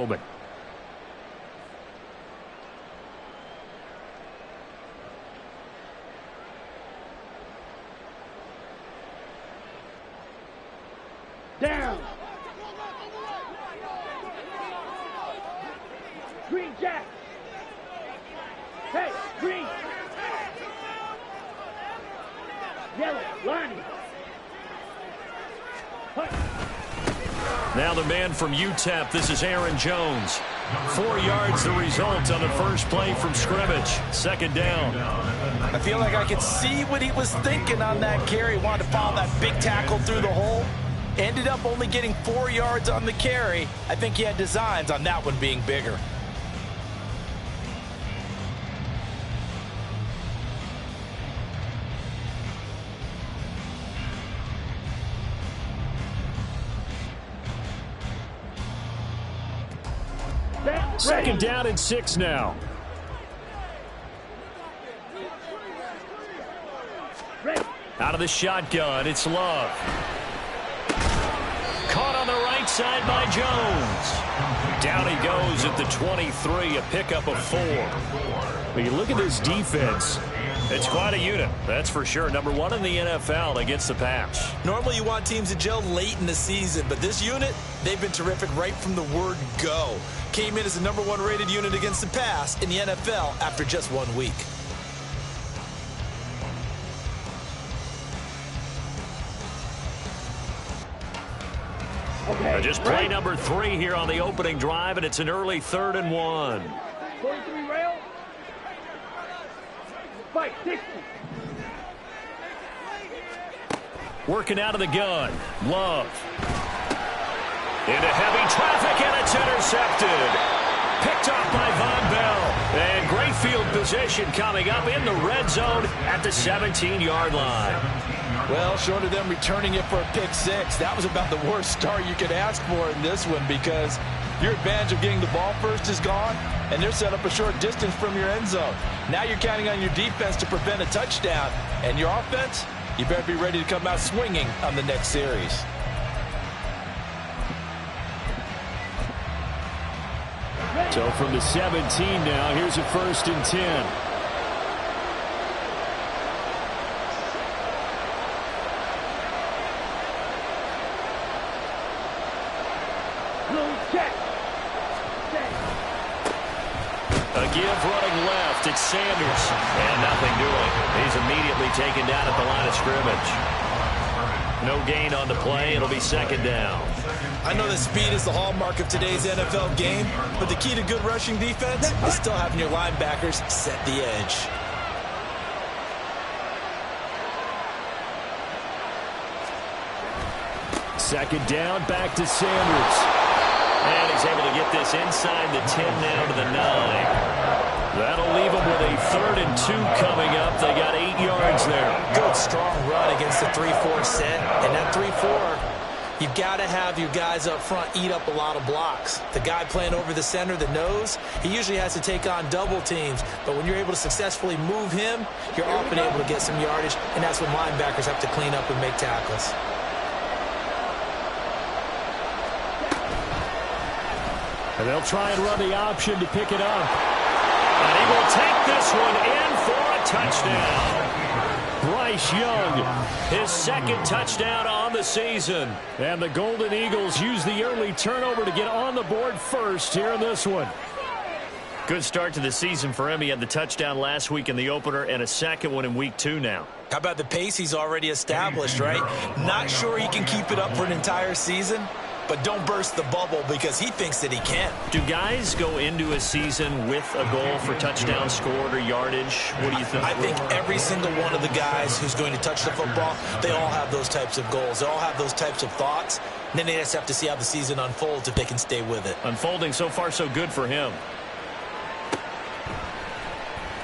moment. Down. Green Jack. Hey, green. Yellow, Lonnie. Now the man from UTEP, this is Aaron Jones. 4 yards the result on the first play from scrimmage. Second down. I feel like I could see what he was thinking on that carry. Wanted to follow that big tackle through the hole. Ended up only getting 4 yards on the carry. I think he had designs on that one being bigger. Second down and 6 now. Out of the shotgun, it's Love. Caught on the right side by Jones. Down he goes at the 23, a pickup of 4. When you look at this defense, it's quite a unit, that's for sure. Number 1 in the NFL against the pass. Normally you want teams to gel late in the season, but this unit, they've been terrific right from the word go. Came in as the number 1 rated unit against the pass in the NFL after just 1 week. Okay, just play number 3 here on the opening drive, and it's an early 3rd and 1. 43 rail. Fight, 60. Working out of the gun. Love. Into heavy traffic, and it's intercepted. Picked off by Von Bell. And great field position coming up in the red zone at the 17-yard line. Well, short of them returning it for a pick 6, that was about the worst start you could ask for in this one, because your advantage of getting the ball first is gone, and they're set up a short distance from your end zone. Now you're counting on your defense to prevent a touchdown, and your offense, you better be ready to come out swinging on the next series. So from the 17 now, here's a 1st and 10. A give running left. It's Sanders. And nothing doing. He's immediately taken down at the line of scrimmage. No gain on the play. It'll be 2nd down. I know that speed is the hallmark of today's NFL game, but the key to good rushing defense is still having your linebackers set the edge. Second down, back to Sanders. And he's able to get this inside the 10 now to the 9. That'll leave them with a 3rd and 2 coming up. They got 8 yards there. Good, strong run against the 3-4 set. And that 3-4, you've got to have your guys up front eat up a lot of blocks. The guy playing over the center, the nose, he usually has to take on double teams. But when you're able to successfully move him, you're often able to get some yardage. And that's when linebackers have to clean up and make tackles. And they'll try and run the option to pick it up. And he will take this one in for a touchdown. Bryce Young, his 2nd touchdown on the season. And the Golden Eagles use the early turnover to get on the board first here in this one. Good start to the season for him. He had the touchdown last week in the opener and a 2nd one in week 2 now. How about the pace he's already established, right? Not sure he can keep it up for an entire season, but don't burst the bubble because he thinks that he can. Do guys go into a season with a goal for touchdown scored or yardage? What do you think? I think every single one of the guys who's going to touch the football, they all have those types of goals. They all have those types of thoughts. And then they just have to see how the season unfolds if they can stay with it. Unfolding so far so good for him.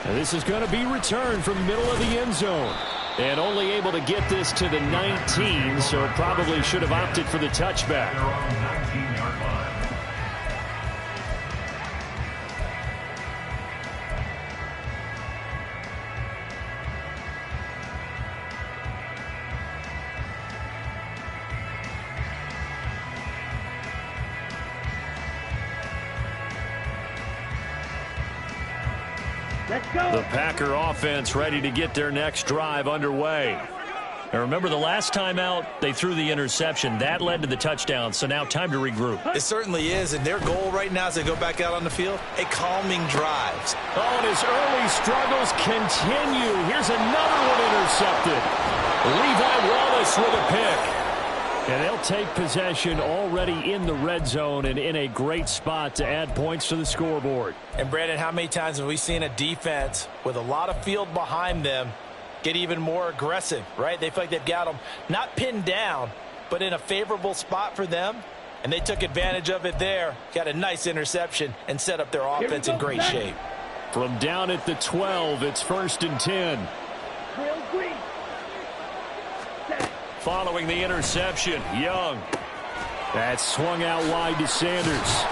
And this is going to be returned from the middle of the end zone. And only able to get this to the 19, so probably should have opted for the touchback. Let's go. The Packer offense ready to get their next drive underway. And remember, the last time out, they threw the interception. That led to the touchdown, so now time to regroup. It certainly is, and their goal right now as they go back out on the field, a calming drive. Oh, and his early struggles continue. Here's another one intercepted. Levi Wallace with a pick. And they'll take possession already in the red zone and in a great spot to add points to the scoreboard. And, Brandon, how many times have we seen a defense with a lot of field behind them get even more aggressive, right? They feel like they've got them not pinned down, but in a favorable spot for them. And they took advantage of it there, got a nice interception, and set up their offense in great shape. From down at the 12, it's 1st and 10. Real green. Set. Following the interception, Young. That's swung out wide to Sanders.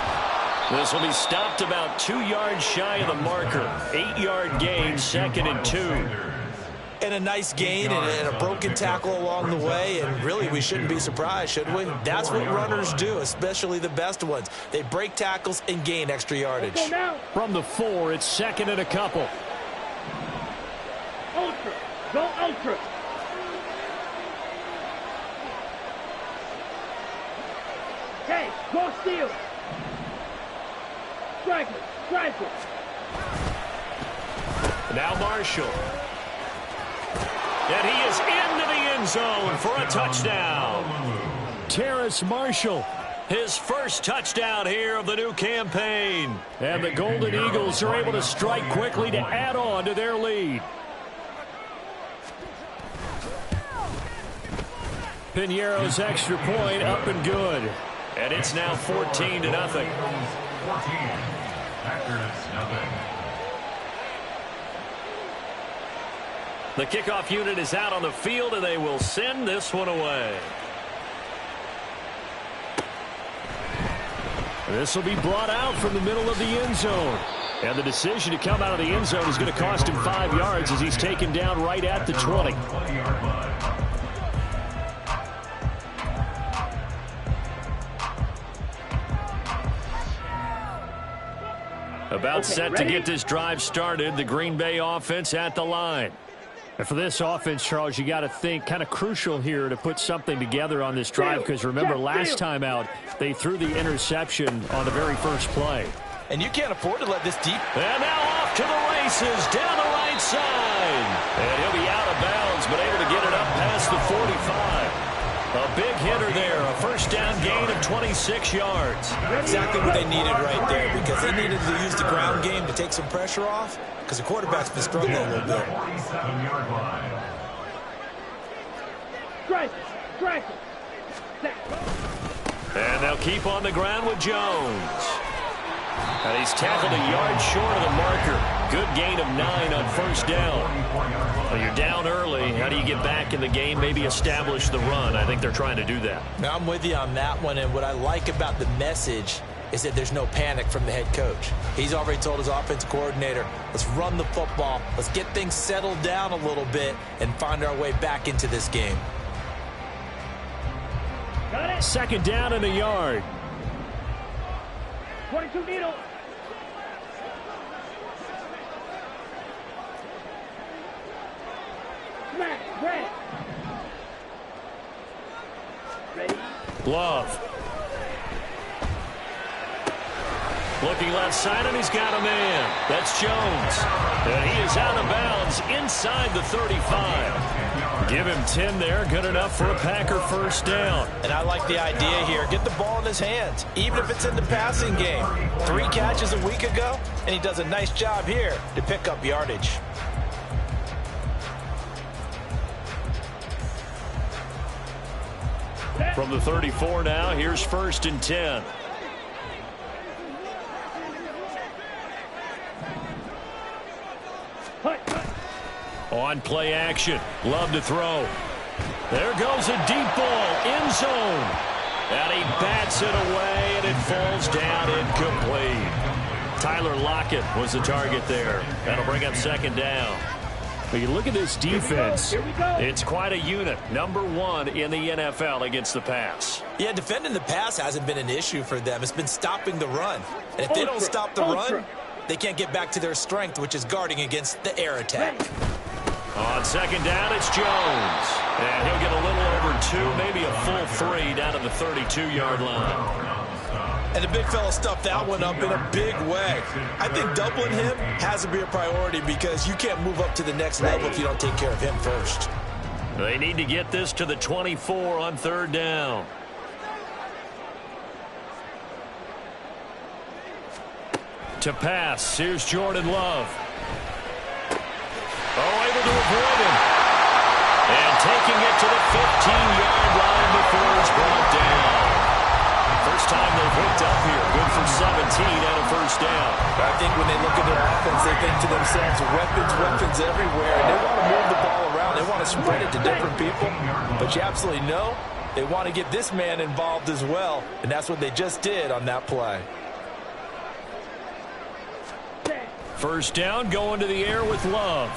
This will be stopped about 2 yards shy of the marker. 8-yard gain, 2nd and 2. And a nice gain and a broken tackle along the way, and really we shouldn't be surprised, should we? That's what runners do, especially the best ones. They break tackles and gain extra yardage. From the 4, it's 2nd and a couple. Ultra. Go ultra. Hey, go steal. Striker. Striker. Now Marshall. And he is into the end zone for a touchdown. Terrace Marshall, his first touchdown here of the new campaign. And the Golden Eagles are able to strike quickly to add on to their lead. Piñeiro's extra point up and good. And it's now 14-0. The kickoff unit is out on the field, and they will send this one away. This will be brought out from the middle of the end zone. And the decision to come out of the end zone is going to cost him 5 yards as he's taken down right at the 20. About set to get this drive started. The Green Bay offense at the line. And for this offense, Charles, you got to think kind of crucial here to put something together on this drive, because remember last time out they threw the interception on the very first play. And you can't afford to let this deep. And now off to the races down the right side. And he'll be out of bounds, but able to get it up past the 45. A big hitter there, a first down gain of 26 yards. Exactly what they needed right there, because they needed to use the ground game to take some pressure off, because the quarterback's been struggling a little bit. Strike. And they'll keep on the ground with Jones. And he's tackled a yard short of the marker. Good gain of 9 on first down. Well, you're down early. How do you get back in the game, maybe establish the run? I think they're trying to do that. Now, I'm with you on that one, and what I like about the message is that there's no panic from the head coach. He's already told his offensive coordinator, let's run the football, let's get things settled down a little bit and find our way back into this game. Got it. Second down and a yard. 22 needle. Smack. Red. Ready. Love. Looking left side, and he's got a man. That's Jones. And he is out of bounds inside the 35. Give him 10 there. Good enough for a Packer first down. And I like the idea here. Get the ball in his hands, even if it's in the passing game. 3 catches a week ago, and he does a nice job here to pick up yardage. From the 34 now, here's 1st and 10. On play action. Love to throw. There goes a deep ball. End zone. And he bats it away, and it falls down incomplete. Tyler Lockett was the target there. That'll bring up second down. But you look at this defense. Here we go. It's quite a unit. Number 1 in the NFL against the pass. Yeah, defending the pass hasn't been an issue for them. It's been stopping the run. And if they don't stop the run, they can't get back to their strength, which is guarding against the air attack. On second down, it's Jones. And he'll get a little over 2, maybe a full 3 down to the 32-yard line. And the big fella stuffed that one up in a big way. I think doubling him has to be a priority because you can't move up to the next level if you don't take care of him first. They need to get this to the 24 on third down. To pass, here's Jordan Love. Oh, able to avoid him. And taking it to the 15-yard line before it's brought down. First time they've hooked up here. Good for 17 and a first down. I think when they look at their offense, they think to themselves, weapons everywhere. And they want to move the ball around. They want to spread it to different people. But you absolutely know they want to get this man involved as well. And that's what they just did on that play. First down, going to the air with Love.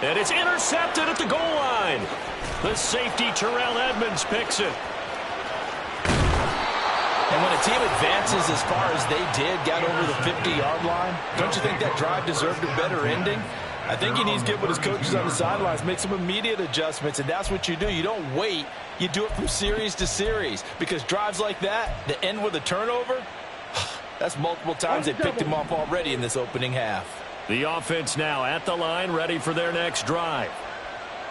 And it's intercepted at the goal line. The safety, Terrell Edmonds, picks it. And when a team advances as far as they did, got over the 50-yard line, don't you think that drive deserved a better ending? I think he needs to get with his coaches on the sidelines, make some immediate adjustments, and that's what you do. You don't wait. You do it from series to series because drives like that, that end with a turnover, that's multiple times they picked him off already in this opening half. The offense now at the line, ready for their next drive.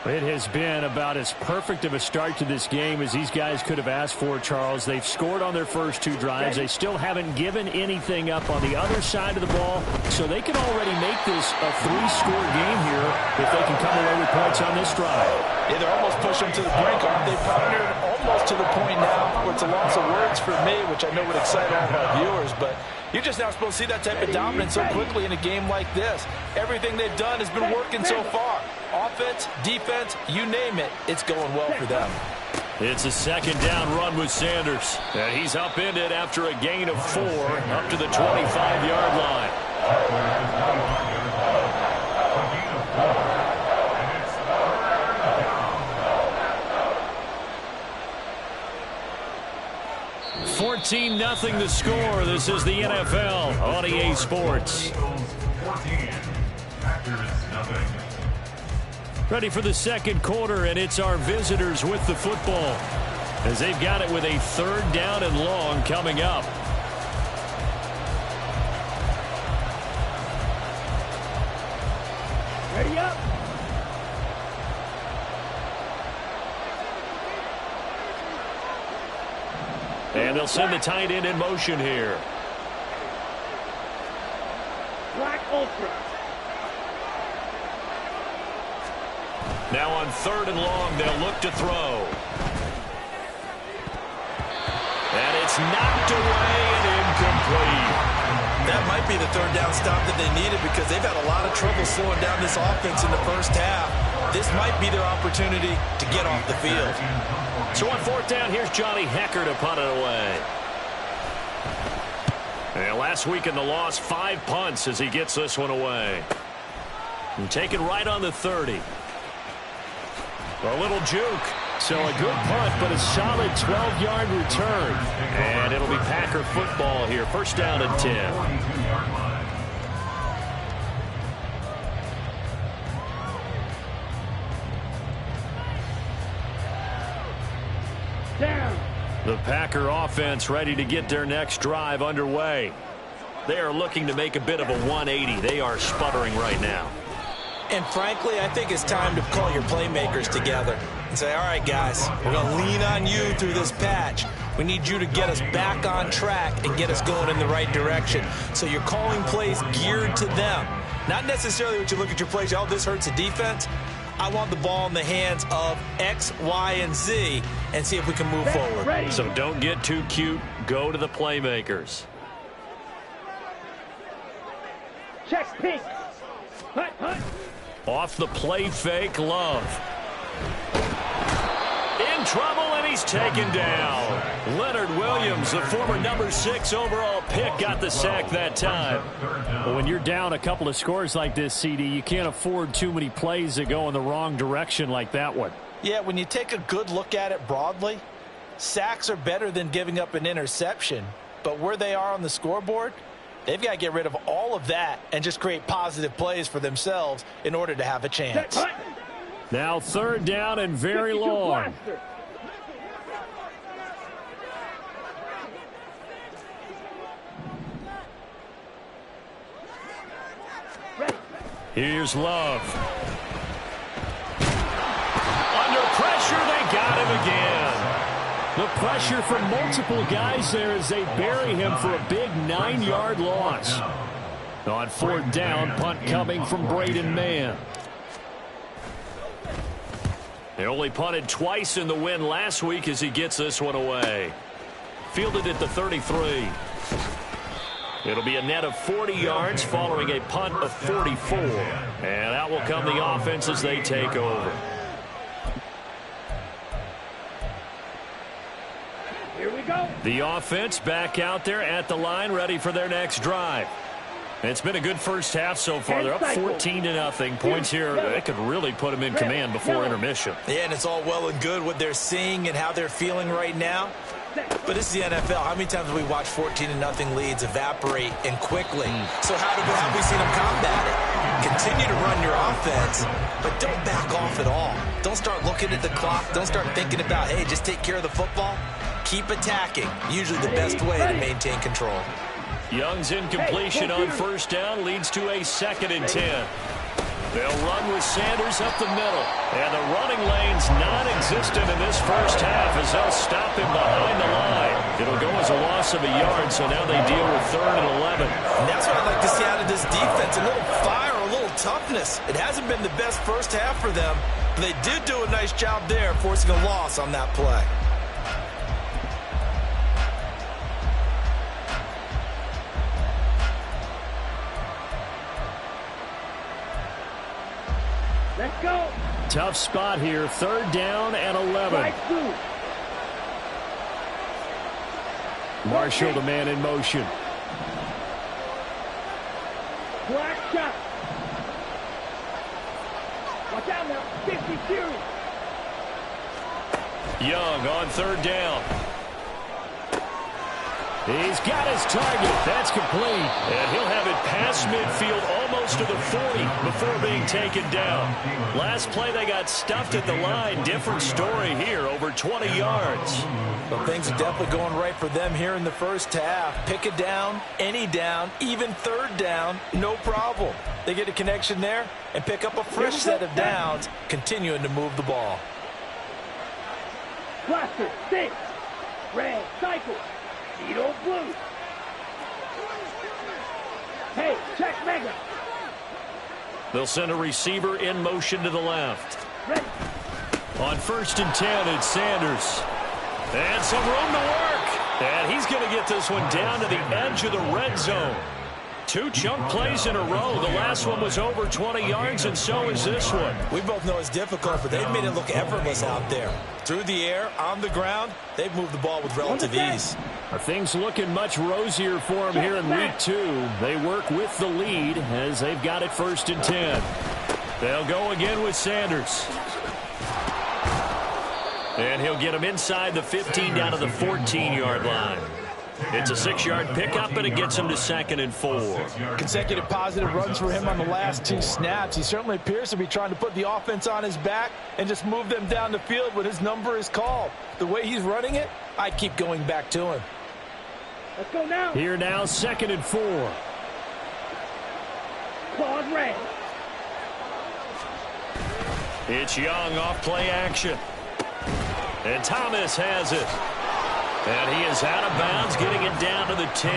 It has been about as perfect of a start to this game as these guys could have asked for, Charles. They've scored on their first 2 drives. They still haven't given anything up on the other side of the ball, so they can already make this a 3-score game here if they can come away with points on this drive. Yeah, they're almost pushing them to the brink, aren't they, partner? Almost to the point now where it's a loss of words for me, which I know would excite all of our viewers, but you're just now supposed to see that type of dominance so quickly in a game like this. Everything they've done has been working so far. Offense, defense, you name it, it's going well for them. It's a second down run with Sanders. And he's upended after a gain of 4 up to the 25-yard line. 14-0 the score. This is the NFL on EA Sports. Ready for the second quarter, and it's our visitors with the football as they've got it with a third down and long coming up. Ready up. And they'll send the tight end in motion here. Black Ultra. Now on third and long, they'll look to throw. And it's knocked away and incomplete. That might be the third down stop that they needed because they've had a lot of trouble slowing down this offense in the first half. This might be their opportunity to get off the field. So on fourth down, here's Johnny Hecker to punt it away. And last week in the loss, 5 punts as he gets this one away. And taken right on the 30. A little juke. So a good punt, but a solid 12-yard return. And it'll be Packer football here. First down and 10. Down. The Packer offense ready to get their next drive underway. They are looking to make a bit of a 180. They are sputtering right now. And frankly, I think it's time to call your playmakers together and say, all right, guys, we're going to lean on you through this patch. We need you to get us back on track and get us going in the right direction. So you're calling plays geared to them. Not necessarily what you look at your plays, oh, this hurts the defense. I want the ball in the hands of X, Y, and Z and see if we can move forward. Ready. So don't get too cute. Go to the playmakers. Check pink. Hunt, hunt. Off the play fake, Love. In trouble, and he's taken down. Leonard Williams, the former number 6 overall pick, got the sack that time. Well, when you're down a couple of scores like this, CD, you can't afford too many plays that go in the wrong direction like that one. Yeah, when you take a good look at it broadly, sacks are better than giving up an interception. But where they are on the scoreboard, They've got to get rid of all of that and just create positive plays for themselves in order to have a chance. Now 3rd down and very long. Here's Love. Under pressure, they got him again. The pressure from multiple guys there as they bury him for a big 9-yard loss. On 4th down, punt coming from Braden Mann. They only punted twice in the win last week as he gets this one away. Fielded at the 33. It'll be a net of 40 yards following a punt of 44. And out will come the offense as they take over. Here we go. The offense back out there at the line, ready for their next drive. It's been a good first half so far. They're up 14-0. Points here, they could really put them in command before intermission. Yeah, and it's all well and good what they're seeing and how they're feeling right now. But this is the NFL. How many times have we watched 14-0 leads evaporate and quickly? So how have we seen them combat it? Continue to run your offense, but don't back off at all. Don't start looking at the clock. Don't start thinking about, hey, just take care of the football. Keep attacking. Usually the best way to maintain control. Young's incompletion on 1st down leads to a 2nd and 10. They'll run with Sanders up the middle. And the running lane's non-existent in this first half as they'll stop him behind the line. It'll go as a loss of a yard, so now they deal with 3rd and 11. And that's what I'd like to see out of this defense. A little fire, a little toughness. It hasn't been the best first half for them, but they did do a nice job there forcing a loss on that play. Let's go. Tough spot here. 3rd down and 11. Right through. Marshall, the man in motion. Black shot. Watch out now. 50 series. Young on 3rd down. He's got his target. That's complete. And he'll have it past midfield almost to the 40 before being taken down. Last play they got stuffed at the line. Different story here. Over 20 yards. Well, things are definitely going right for them here in the first half. Pick a down, any down, even 3rd down, no problem. They get a connection there and pick up a fresh set of downs, continuing to move the ball. Cluster, 6. Red, cycle. Cheeto blue. Hey, check mega. They'll send a receiver in motion to the left. Ready. On 1st and 10, it's Sanders. And some room to work. And he's going to get this one down to the edge of the red zone. 2 chunk plays in a row. The last one was over 20 yards, and so is this one. We both know it's difficult, but they've made it look effortless out there. Through the air, on the ground, they've moved the ball with relative ease. Things looking much rosier for them here in week 2. They work with the lead as they've got it 1st and 10. They'll go again with Sanders. And he'll get him inside the 15 down to the 14-yard line. It's a 6-yard pickup, and it gets him to 2nd and 4. Consecutive positive runs for him on the last 2 snaps. He certainly appears to be trying to put the offense on his back and just move them down the field when his number is called. The way he's running it, I keep going back to him. Let's go now. Here now, 2nd and 4. Claude red. It's Young off play action. And Thomas has it. And he is out of bounds, getting it down to the 10.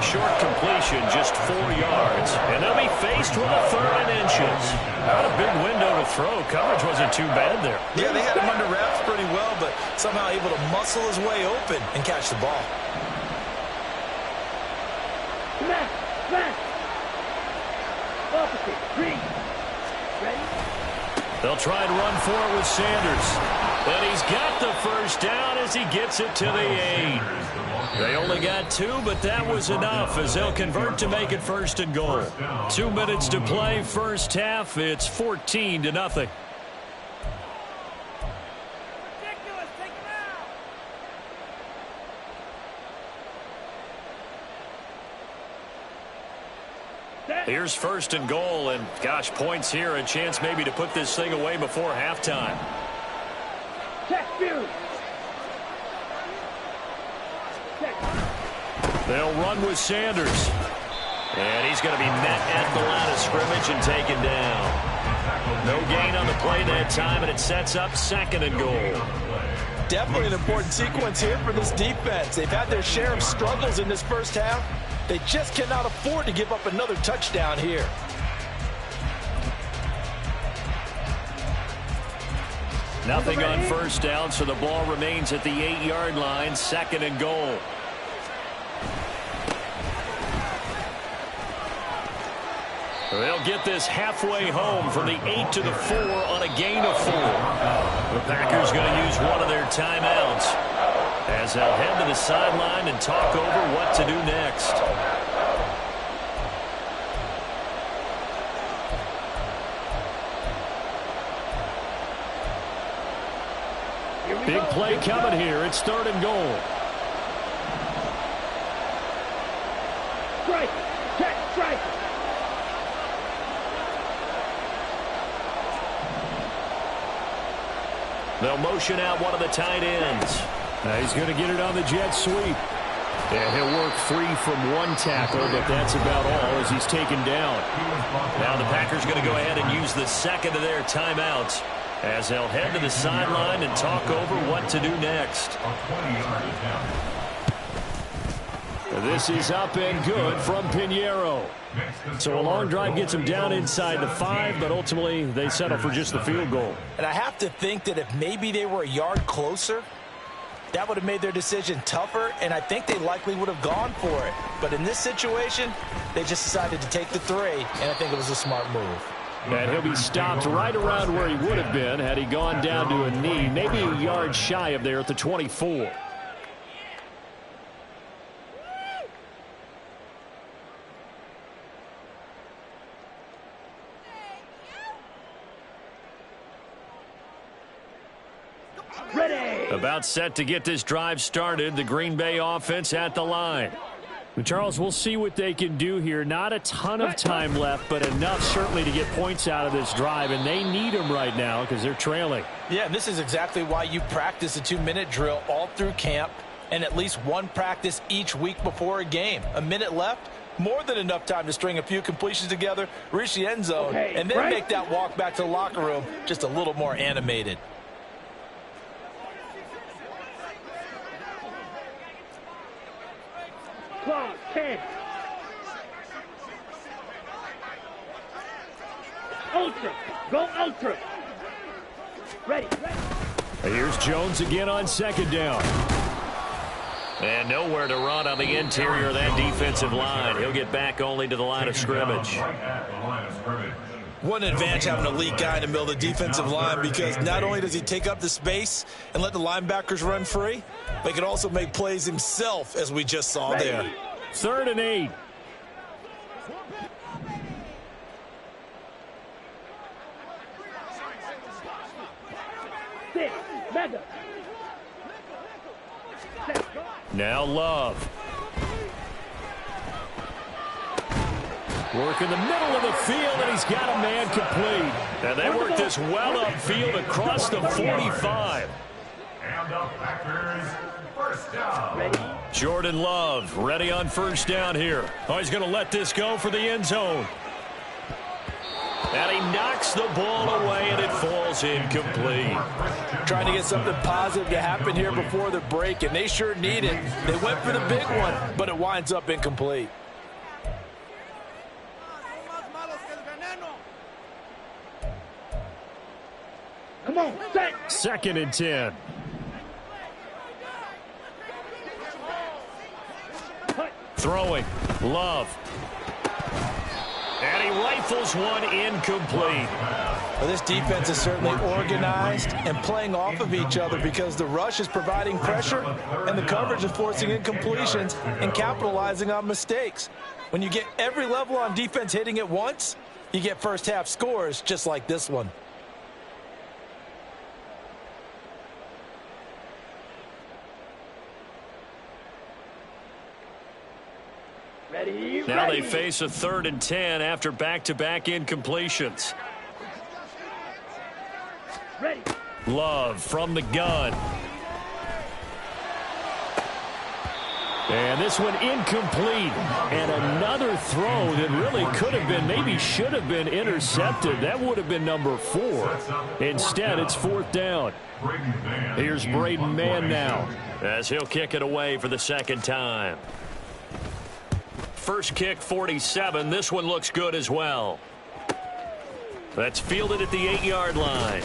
Short completion, just 4 yards. And they'll be faced with a 3rd and inches. Not a big window to throw. Coverage wasn't too bad there. Yeah, they had him under wraps pretty well, but somehow able to muscle his way open and catch the ball. Smash, smash. Opposite, green. Ready? They'll try and run for it with Sanders. And he's got the 1st down as he gets it to the 8. They only got 2, but that was enough as they'll convert to make it 1st and goal. 2 minutes to play, first half. It's 14-0. Here's first and goal, and gosh, points here, a chance maybe to put this thing away before halftime. They'll run with Sanders. And he's going to be met at the line of scrimmage and taken down. No gain on the play that time, and it sets up second and goal. Definitely an important sequence here for this defense. They've had their share of struggles in this first half. They just cannot afford to give up another touchdown here. Nothing on first down, so the ball remains at the 8-yard line, second and goal. They'll get this halfway home from the 8 to the 4 on a gain of 4. The Packers going to use one of their timeouts as they'll head to the sideline and talk over what to do next. Big play coming here. It's third and goal. Strike. Check. Strike. They'll motion out one of the tight ends. He's going to get it on the jet sweep. Yeah, he'll work free from one tackle, but that's about all as he's taken down. Now the Packers going to go ahead and use the second of their timeouts as they'll head to the sideline and talk over what to do next. This is up and good from Pinheiro. So a long drive gets them down inside the 5, but ultimately they settle for just the field goal. And I have to think that if maybe they were a yard closer, that would have made their decision tougher, and I think they likely would have gone for it. But in this situation, they just decided to take the 3, and I think it was a smart move. And he'll be stopped right around where he would have been had he gone down to a knee, maybe a yard shy of there at the 24. Ready. About set to get this drive started. The Green Bay offense at the line. Charles, we'll see what they can do here. Not a ton of time left, but enough certainly to get points out of this drive, and they need them right now because they're trailing. Yeah, and this is exactly why you practice a 2-minute drill all through camp and at least one practice each week before a game. A minute left, more than enough time to string a few completions together, reach the end zone, and then make that walk back to the locker room just a little more animated. Clock, 10. Ultra. Go ultra. Ready. Here's Jones again on second down. And nowhere to run on the interior of that defensive line. He'll get back only to the line of scrimmage. What an advantage having an elite guy in the middle of the defensive line, because not only does he take up the space and let the linebackers run free, but he can also make plays himself, as we just saw there. 3rd and 8. Mega. Now Love. Work in the middle of the field, and he's got a man complete. And they work this well upfield across the 45. And the Packers first down. Jordan Love ready on first down here. Oh, he's going to let this go for the end zone. And he knocks the ball away, and it falls incomplete. Trying to get something positive to happen here before the break, and they sure need it. They went for the big one, but it winds up incomplete. Come on, set. 2nd and 10. Throwing. Love. And he rifles one incomplete. Well, this defense is certainly organized and playing off of each other, because the rush is providing pressure and the coverage is forcing incompletions and capitalizing on mistakes. When you get every level on defense hitting at once, you get first half scores just like this one. Ready, Now ready. they face a 3rd and 10 after back-to-back incompletions. Ready. Love from the gun. And this one incomplete. And another throw that really could have been, maybe should have been intercepted. That would have been number 4. Instead, it's 4th down. Here's Braden Mann now, as he'll kick it away for the 2nd time. First kick, 47. This one looks good as well. That's fielded at the 8-yard line.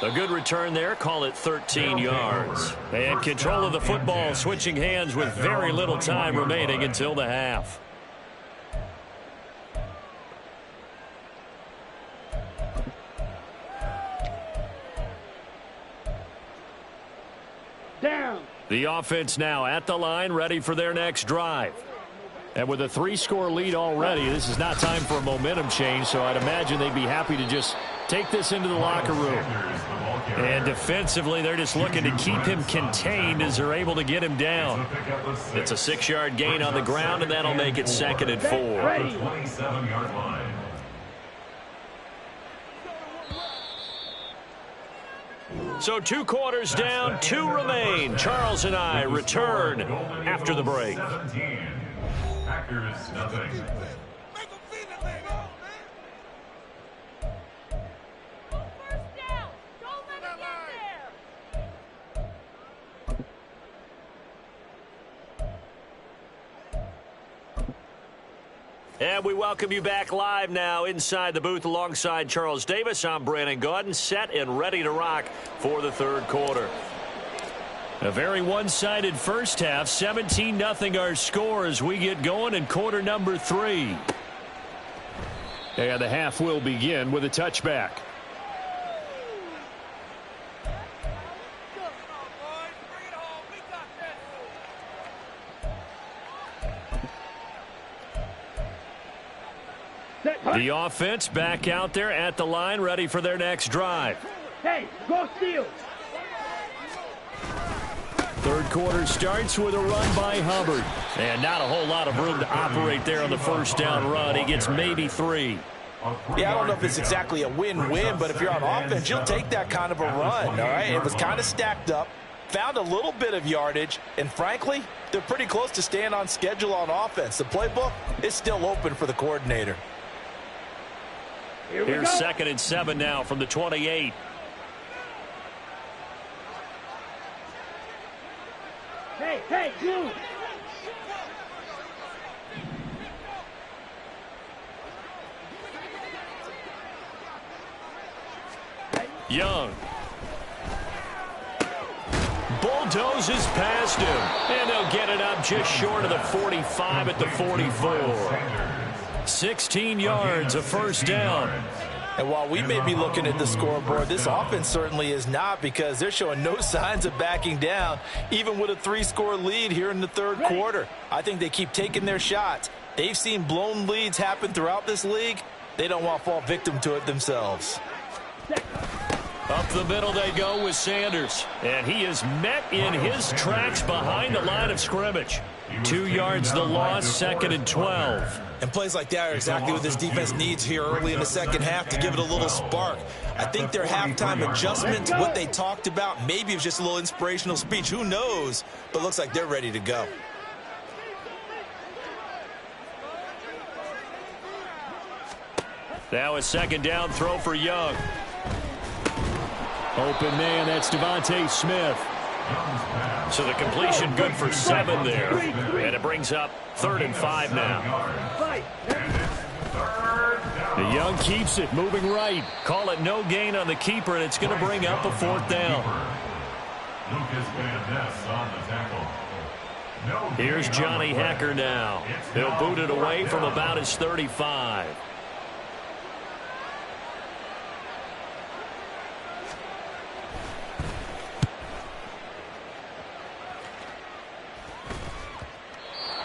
A good return there. Call it 13 yards. And control of the football, switching hands with very little time remaining until the half. Down. The offense now at the line, ready for their next drive. And with a 3-score lead already, this is not time for a momentum change, so I'd imagine they'd be happy to just take this into the locker room. And defensively, they're just looking to keep him contained as they're able to get him down. It's a 6-yard gain on the ground, and that'll make it 2nd and 4. 27-yard line. So 2 quarters down, 2 remain. Charles and I return after the break. 17. Packers nothing. And we welcome you back live now inside the booth alongside Charles Davis. I'm Brandon Gaudin, set and ready to rock for the 3rd quarter. A very one-sided first half, 17-0 our score as we get going in quarter number 3. And the half will begin with a touchback. The offense back out there at the line, ready for their next drive. Hey, go steal. 3rd quarter starts with a run by Hubbard. And not a whole lot of room to operate there on the first down run. He gets maybe 3. Yeah, I don't know if it's exactly a win-win, but if you're on offense, you'll take that kind of a run, all right? It was kind of stacked up, found a little bit of yardage, and frankly, they're pretty close to staying on schedule on offense. The playbook is still open for the coordinator. Here's 2nd and 7 now from the 28. Hey, you. Young. Bulldozes past him. And they'll get it up just short of the 45 at the 44. 16 yards, a first down. And while we may be looking at the scoreboard, this offense certainly is not, because they're showing no signs of backing down, even with a 3-score lead here in the 3rd quarter. I think they keep taking their shots. They've seen blown leads happen throughout this league. They don't want to fall victim to it themselves. Up the middle they go with Sanders. And he is met in his tracks behind the line of scrimmage. 2 yards the loss, 2nd and 12. And plays like that are exactly what this defense needs here early in the second half to give it a little spark. I think their halftime adjustment, what they talked about, maybe it was just a little inspirational speech. Who knows? But looks like they're ready to go. Now a 2nd down throw for Young. Open man, that's Devontae Smith. So the completion good for 7 there. And it brings up 3rd and 5 now. The Young keeps it, moving right. Call it no gain on the keeper, and it's going to bring up a 4th down. Here's Johnny Hecker now. He'll boot it away from about his 35.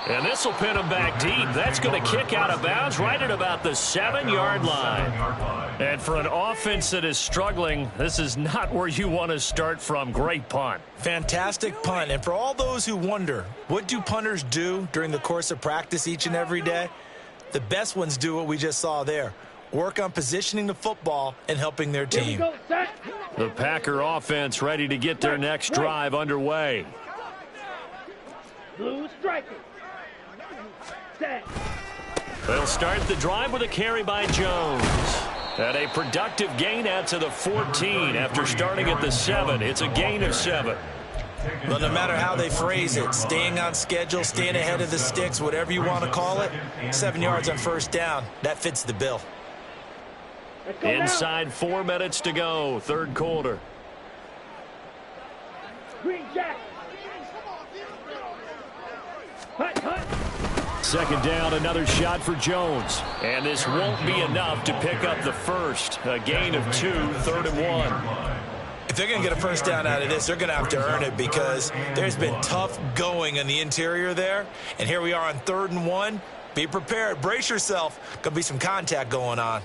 And this will pin him back deep. That's going to kick out of bounds right at about the 7-yard line. And for an offense that is struggling, this is not where you want to start from. Great punt. Fantastic punt. And for all those who wonder, what do punters do during the course of practice each and every day? The best ones do what we just saw there. Work on positioning the football and helping their team. The Packer offense ready to get their next drive underway. Blue striker. Set. They'll start the drive with a carry by Jones. And a productive gain out to the 14 after starting at the 7. It's a gain of 7. Well, no matter how they phrase it, staying on schedule, staying ahead of the sticks, whatever you want to call it, 7 yards on first down, that fits the bill. Inside 4 minutes to go, third quarter. Green Jack. Hut, hut. Second down, another shot for Jones. And this won't be enough to pick up the first. A gain of 2, 3rd and 1. If they're going to get a first down out of this, they're going to have to earn it because there's been tough going in the interior there. And here we are on 3rd and 1. Be prepared. Brace yourself. Going to be some contact going on.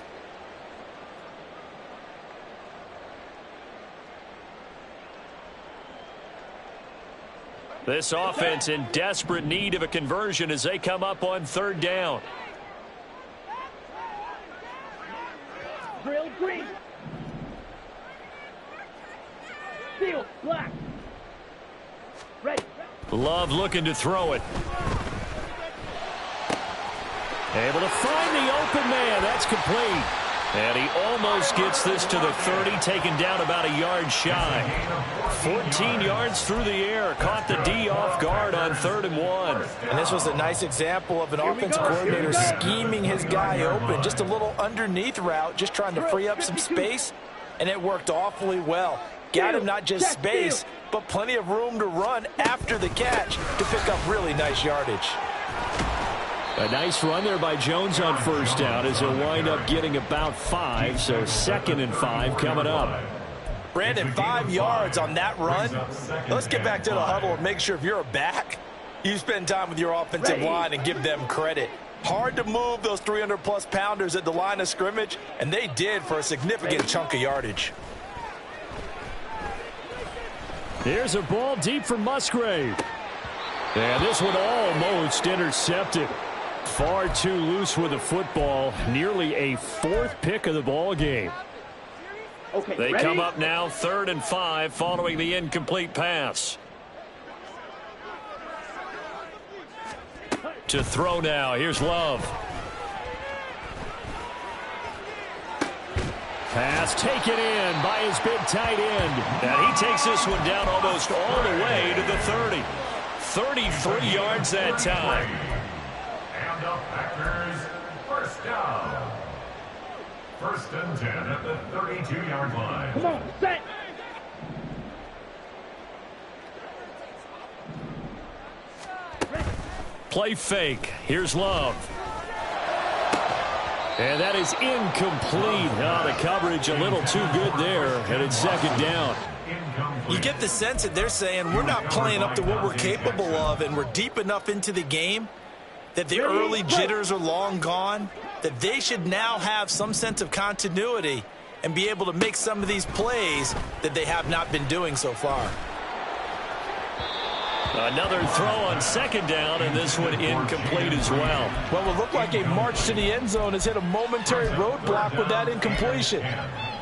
This offense in desperate need of a conversion as they come up on 3rd down. Drill green. Steel black. Ready. Love looking to throw it. Able to find the open man. That's complete. And he almost gets this to the 30, taken down about a yard shy. 14 yards through the air. Caught the D off guard on 3rd and 1. And this was a nice example of an offensive coordinator scheming his guy open. Just a little underneath route, just trying to free up some space. And it worked awfully well. Got him not just space, but plenty of room to run after the catch to pick up really nice yardage. A nice run there by Jones on first down as he'll wind up getting about 5. So 2nd and 5 coming up. Brandon, 5 yards on that run. Let's get back to the huddle and make sure if you're a back, you spend time with your offensive line and give them credit. Hard to move those 300-plus pounders at the line of scrimmage, and they did for a significant chunk of yardage. Here's a ball deep for Musgrave. And this one almost intercepted. Far too loose with the football. Nearly a 4th pick of the ball game. Okay, they ready? come up now 3rd and 5 following the incomplete pass. To throw now. Here's Love. Pass taken in by his big tight end. And he takes this one down almost all the way to the 30. 33 yards that time. And the Packers first down. 1st and 10 at the 32-yard line. Come on, set. Play fake. Here's Love. And that is incomplete. Oh, the coverage a little too good there, and it's 2nd down. You get the sense that they're saying we're not playing up to what we're capable of, and we're deep enough into the game that the early jitters are long gone, that they should now have some sense of continuity and be able to make some of these plays that they have not been doing so far. Another throw on 2nd down, and this one incomplete as well. Well, it looked like a march to the end zone has hit a momentary roadblock with that incompletion.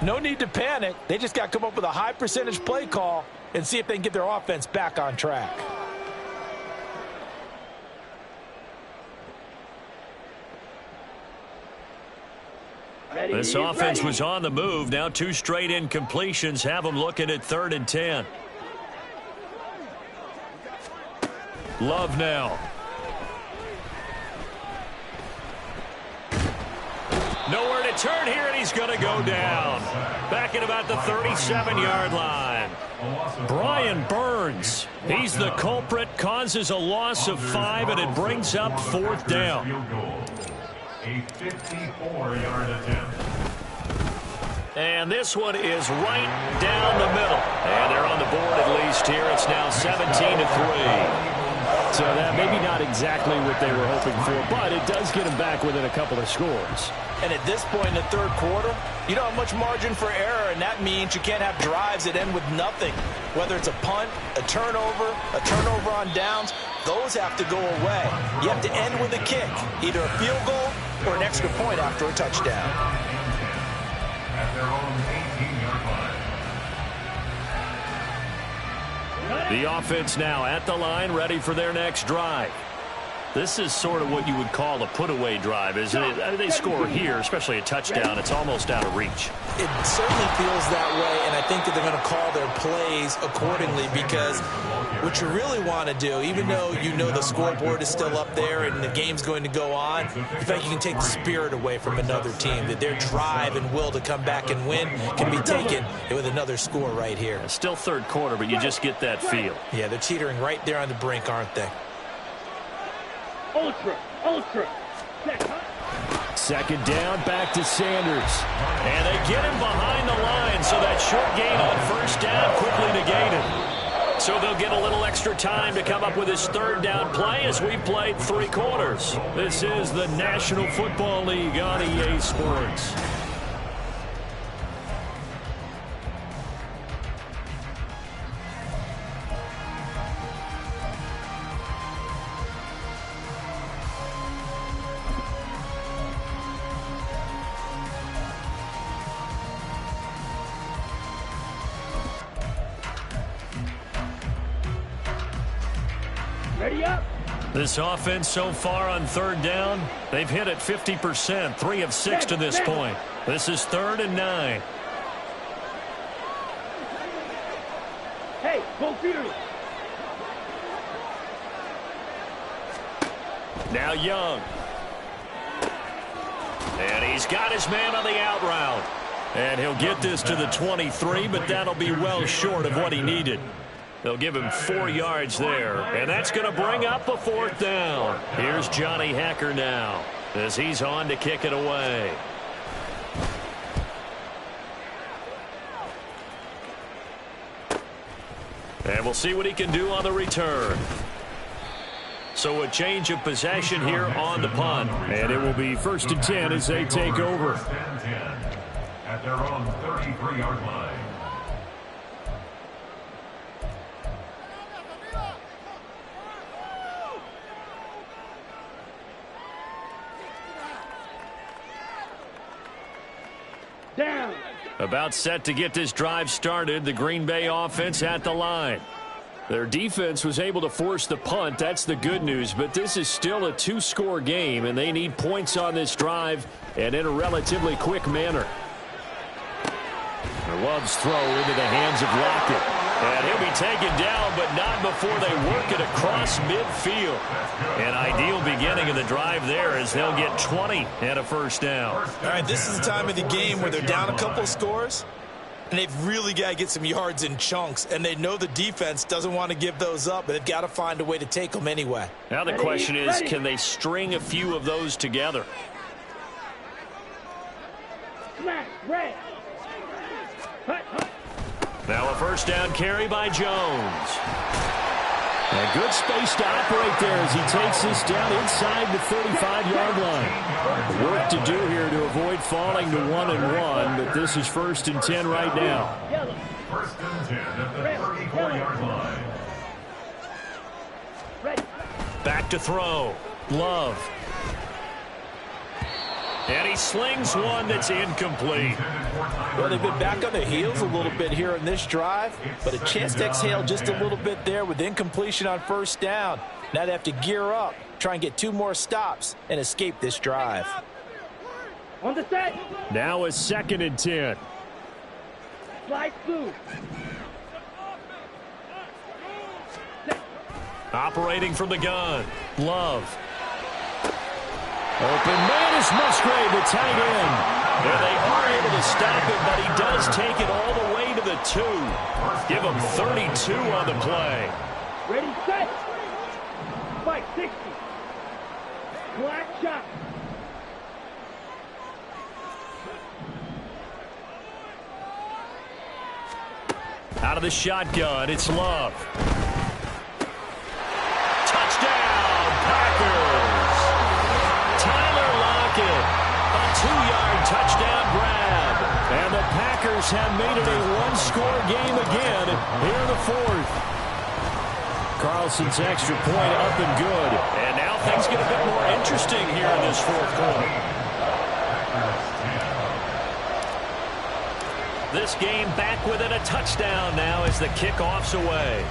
No need to panic. They just got to come up with a high percentage play call and see if they can get their offense back on track. Ready, This offense ready. was on the move. Now 2 straight incompletions have them looking at 3rd and 10. Love now. Nowhere to turn here, and he's going to go down. Back at about the 37-yard line. Brian Burns, he's the culprit, causes a loss of 5, and it brings up 4th down. A 54-yard attempt. And this one is right down the middle. And they're on the board at least here. It's now 17-3. So that maybe not exactly what they were hoping for, but it does get them back within a couple of scores. And at this point in the third quarter, you don't have much margin for error, and that means you can't have drives that end with nothing. Whether it's a punt, a turnover on downs, those have to go away. You have to end with a kick, either a field goal or an extra point after a touchdown. At their own 18-yard line. The offense now at the line, ready for their next drive. This is sort of what you would call a put-away drive, isn't it? They score here, especially a touchdown. It's almost out of reach. It certainly feels that way, and I think that they're going to call their plays accordingly, because what you really want to do, even though you know the scoreboard is still up there and the game's going to go on, you feel like you can take the spirit away from another team, that their drive and will to come back and win can be taken with another score right here. It's still third quarter, but you just get that feel. Yeah, they're teetering right there on the brink, aren't they? Ultra. Second down, back to Sanders. And they get him behind the line, so that short gain on first down quickly negated. So they'll get a little extra time to come up with his third down play as we've played 3 quarters. This is the National Football League on EA Sports. Ready up. This offense so far on third down, they've hit it 50%, 3 of 6 to this point. This is 3rd and 9. Hey, go fearless. Now Young. And he's got his man on the out route. And he'll get this to the 23, but that'll be well short of what he needed. They'll give him 4 yards there, and that's going to bring up a 4th down. Here's Johnny Hacker now as he's on to kick it away. And we'll see what he can do on the return. So a change of possession here on the punt. And it will be 1st and 10 as they take over. 1st and 10 at their own 33-yard line. Down. About set to get this drive started, the Green Bay offense at the line. Their defense was able to force the punt. That's the good news, but this is still a 2-score game, and they need points on this drive and in a relatively quick manner. Love's throw into the hands of Lockett. And he'll be taken down, but not before they work it across midfield. An ideal beginning of the drive there as they'll get 20 and a 1st down. All right, this is the time of the game where they're down a couple of scores, and they've really got to get some yards in chunks, and they know the defense doesn't want to give those up, but they've got to find a way to take them anyway. Now the question is, can they string a few of those together? Smash. Red. Hut. Now a 1st down carry by Jones. And good space to operate there as he takes this down inside the 35-yard line. Work to do here to avoid falling to 1-1, but this is 1st and 10 right now. 1st and 10 at the 34-yard line. Ready. Back to throw. Love. And he slings one that's incomplete. Well, they've been back on their heels a little bit here in this drive, but a chance to exhale just a little bit there with incompletion on 1st down. Now they have to gear up, try and get 2 more stops, and escape this drive. On the set. Now a 2nd and 10. Slide through. Operating from the gun. Love. Open man is Musgrave, the tight end. And they are able to stop him, but he does take it all the way to the 2. Give him 32 on the play. Ready, set. Spike 60. Black shot. Out of the shotgun, it's Love. Touchdown! Steelers have made it a one-score game again here in the fourth. Carlson's extra point up and good. And now things get a bit more interesting here in this fourth quarter. This game back within a touchdown now as the kickoff's away.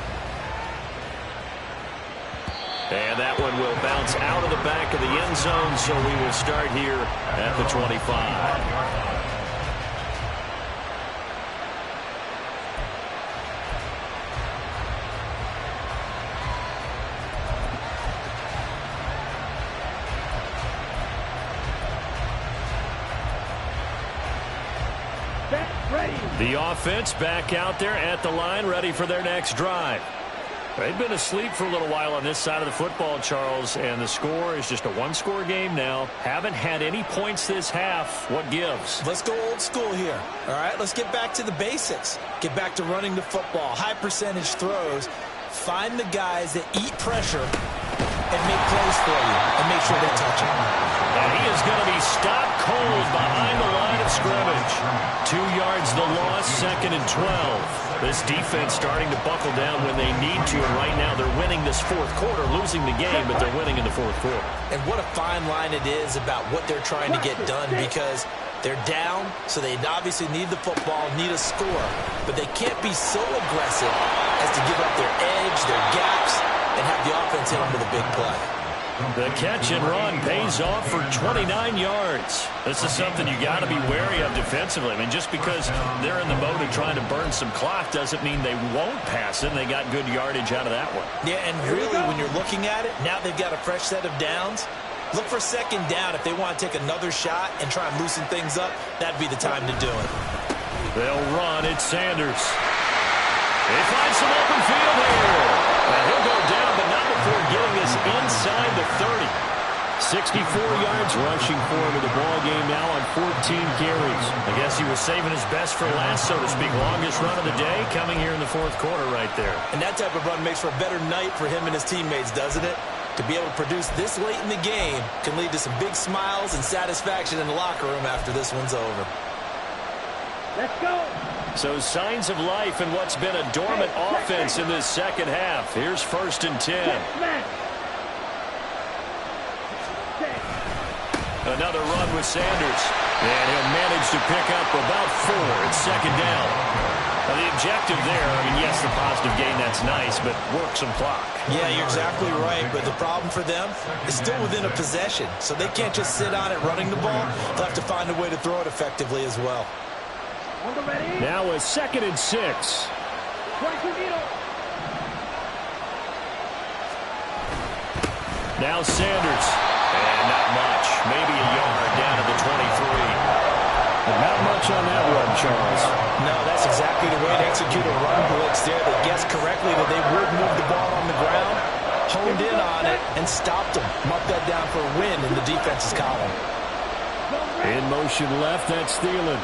And that one will bounce out of the back of the end zone, so we will start here at the 25. The offense back out there at the line, ready for their next drive. They've been asleep for a little while on this side of the football, Charles, and the score is just a one-score game now. Haven't had any points this half. What gives? Let's go old school here. All right, let's get back to the basics. Get back to running the football, high percentage throws. Find the guys that eat pressure and make plays for you and make sure they touch it. And he is going to be stopped cold behind the line of scrimmage. 2 yards the loss, 2nd and 12. This defense starting to buckle down when they need to, and right now they're winning this fourth quarter, losing the game, but they're winning in the fourth quarter. And what a fine line it is about what they're trying to get done, because they're down, so they obviously need the football, need a score, but they can't be so aggressive as to give up their edge, their gaps, and have the offense hit them with a big play. The catch and run pays off for 29 yards. This is something you got to be wary of defensively. I mean, just because they're in the mode of trying to burn some clock doesn't mean they won't pass it, and they got good yardage out of that one. Yeah, and really, when you're looking at it, now they've got a fresh set of downs. Look for 2nd down if they want to take another shot and try and loosen things up. That'd be the time to do it. They'll run. It's Sanders. They find some open field here. And he'll go down, but not before getting this inside the 30. 64 yards rushing for him in the ball game now on 14 carries. I guess he was saving his best for last, so to speak. Longest run of the day coming here in the fourth quarter right there. And that type of run makes for a better night for him and his teammates, doesn't it? To be able to produce this late in the game can lead to some big smiles and satisfaction in the locker room after this one's over. Let's go. So signs of life in what's been a dormant offense in this second half. Here's 1st and 10. Another run with Sanders. And he'll manage to pick up about 4. It's 2nd down. Now the objective there, I mean, yes, the positive gain, that's nice, but work some clock. Yeah, you're exactly right, but the problem for them is still within a possession, so they can't just sit on it running the ball. They'll have to find a way to throw it effectively as well. Now a 2nd and 6. Now Sanders. And not much. Maybe a yard down to the 23. But not much on that one, Charles. No, that's exactly the way to execute a run blitz there. They guessed correctly that they would move the ball on the ground, honed in on it, and stopped them. Mark that down for a win in the defense's column. In motion left, that's Thielen.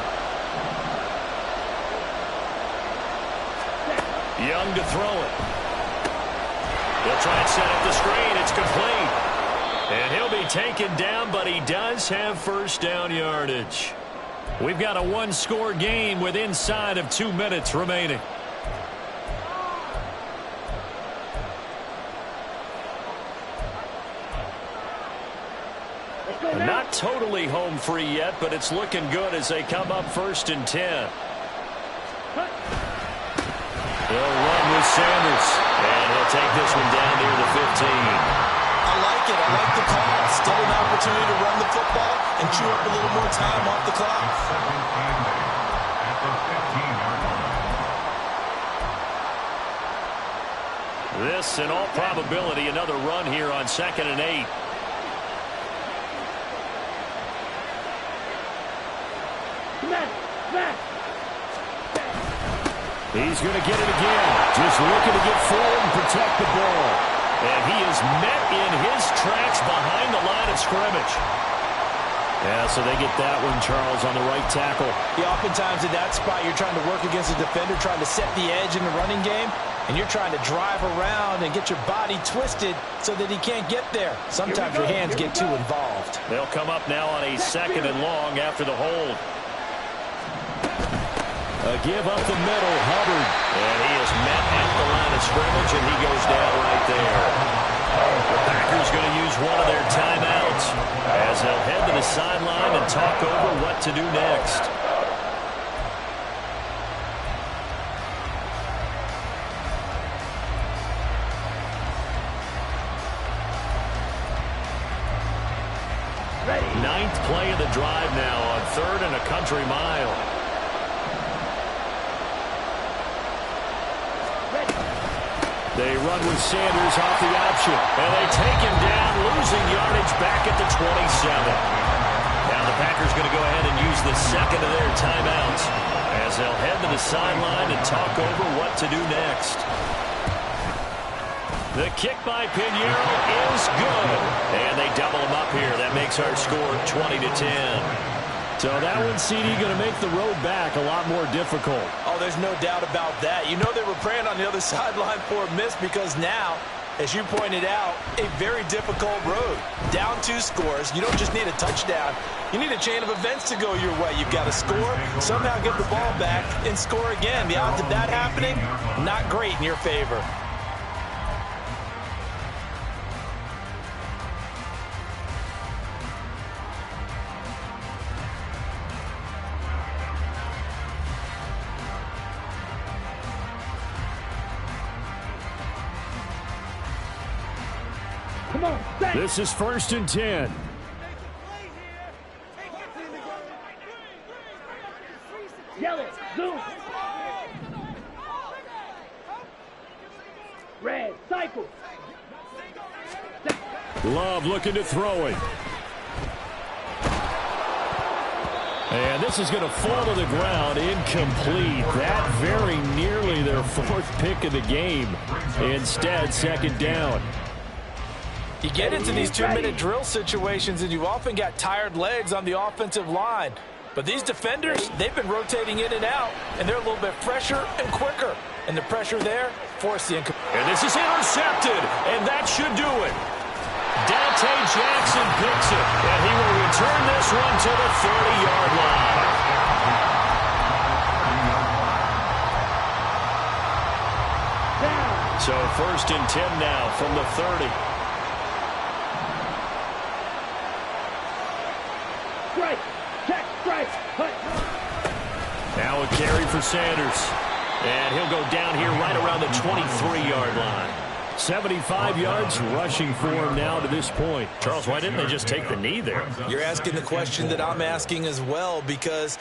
Young to throw it. He'll try and set up the screen. It's complete. And he'll be taken down, but he does have 1st down yardage. We've got a one-score game with inside of 2 minutes remaining. Not totally home free yet, but it's looking good as they come up 1st and 10. They'll run with Sanders, and he'll take this one down near the 15. I like it. I like the call. Still an opportunity to run the football and chew up a little more time off the clock. This, in all probability, another run here on 2nd and 8. He's going to get it again. Just looking to get forward and protect the ball. And he is met in his tracks behind the line of scrimmage. Yeah, so they get that one, Charles, on the right tackle. Yeah, oftentimes in that spot, you're trying to work against a defender, trying to set the edge in the running game, and you're trying to drive around and get your body twisted so that he can't get there. Sometimes your hands get too involved. They'll come up now on a 2nd and long after the hold. A give up the middle, Hubbard. And he is met at the line of scrimmage, and he goes down right there. The Packers going to use one of their timeouts as they'll head to the sideline and talk over what to do next. Ninth play of the drive now on 3rd and a country mile. They run with Sanders off the option. And they take him down, losing yardage back at the 27. Now the Packers going to go ahead and use the second of their timeouts as they'll head to the sideline and talk over what to do next. The kick by Pinheiro is good. And they double him up here. That makes our score 20-10. So that one, CD, going to make the road back a lot more difficult. Oh, there's no doubt about that. You know they were praying on the other sideline for a miss because now, as you pointed out, a very difficult road. Down 2 scores. You don't just need a touchdown. You need a chain of events to go your way. You've got to score, somehow get the ball back, and score again. The odds of that happening, not great in your favor. This is 1st and 10. Yell it. Zoom. Red. Cycle. Love looking to throw it. And this is going to fall to the ground, incomplete. That very nearly their 4th pick of the game. Instead, 2nd down. You get into these 2-minute drill situations, and you often got tired legs on the offensive line. But these defenders, they've been rotating in and out, and they're a little bit fresher and quicker. And the pressure there forced the incomplete. And this is intercepted, and that should do it. Dante Jackson picks it, and he will return this one to the 30-yard line. So 1st and 10 now from the 30. Strike. Check. Strike. Cut. Now a carry for Sanders. And he'll go down here right around the 23-yard line. 75 yards rushing for him now to this point. Charles, why didn't they just take the knee there? You're asking the question that I'm asking as well, because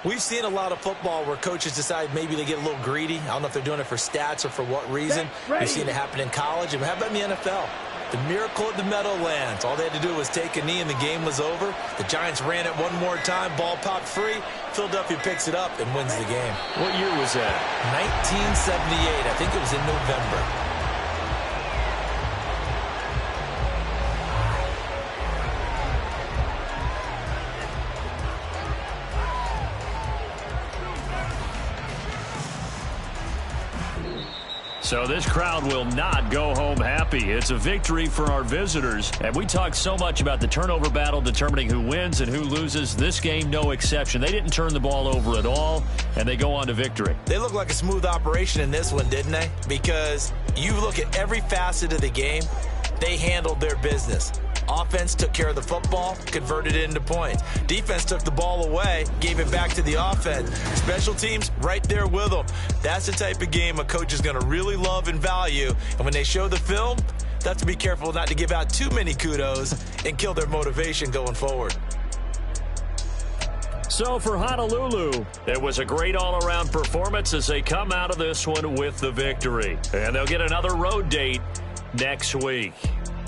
we've seen a lot of football where coaches decide maybe they get a little greedy. I don't know if they're doing it for stats or for what reason. We've seen it happen in college. And how about in the NFL? The miracle of the Meadowlands. All they had to do was take a knee and the game was over. The Giants ran it one more time. Ball popped free. Philadelphia picks it up and wins the game. What year was that? 1978. I think it was in November. So this crowd will not go home happy. It's a victory for our visitors. And we talked so much about the turnover battle determining who wins and who loses. This game, no exception. They didn't turn the ball over at all, and they go on to victory. They look like a smooth operation in this one, didn't they? Because you look at every facet of the game, they handled their business. Offense took care of the football, converted it into points. Defense took the ball away, gave it back to the offense. Special teams, right there with them. That's the type of game a coach is going to really love and value. And when they show the film, they have to be careful not to give out too many kudos and kill their motivation going forward. So for Honolulu, it was a great all-around performance as they come out of this one with the victory. And they'll get another road date next week.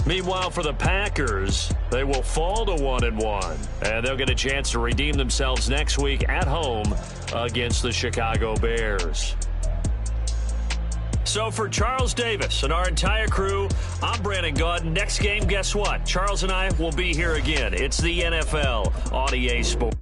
Meanwhile, for the Packers, they will fall to 1-1, and they'll get a chance to redeem themselves next week at home against the Chicago Bears. So for Charles Davis and our entire crew, I'm Brandon Gaudin. Next game, guess what? Charles and I will be here again. It's the NFL on EA Sports.